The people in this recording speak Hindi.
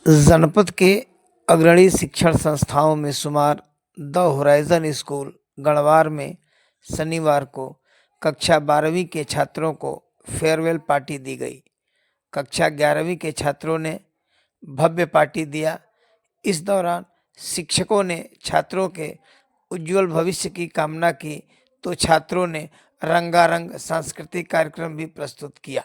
जनपद के अग्रणी शिक्षण संस्थाओं में शुमार द होराइजन स्कूल गणवार में शनिवार को कक्षा 12वीं के छात्रों को फेयरवेल पार्टी दी गई। कक्षा 11वीं के छात्रों ने भव्य पार्टी दिया। इस दौरान शिक्षकों ने छात्रों के उज्जवल भविष्य की कामना की तो छात्रों ने रंगारंग सांस्कृतिक कार्यक्रम भी प्रस्तुत किया।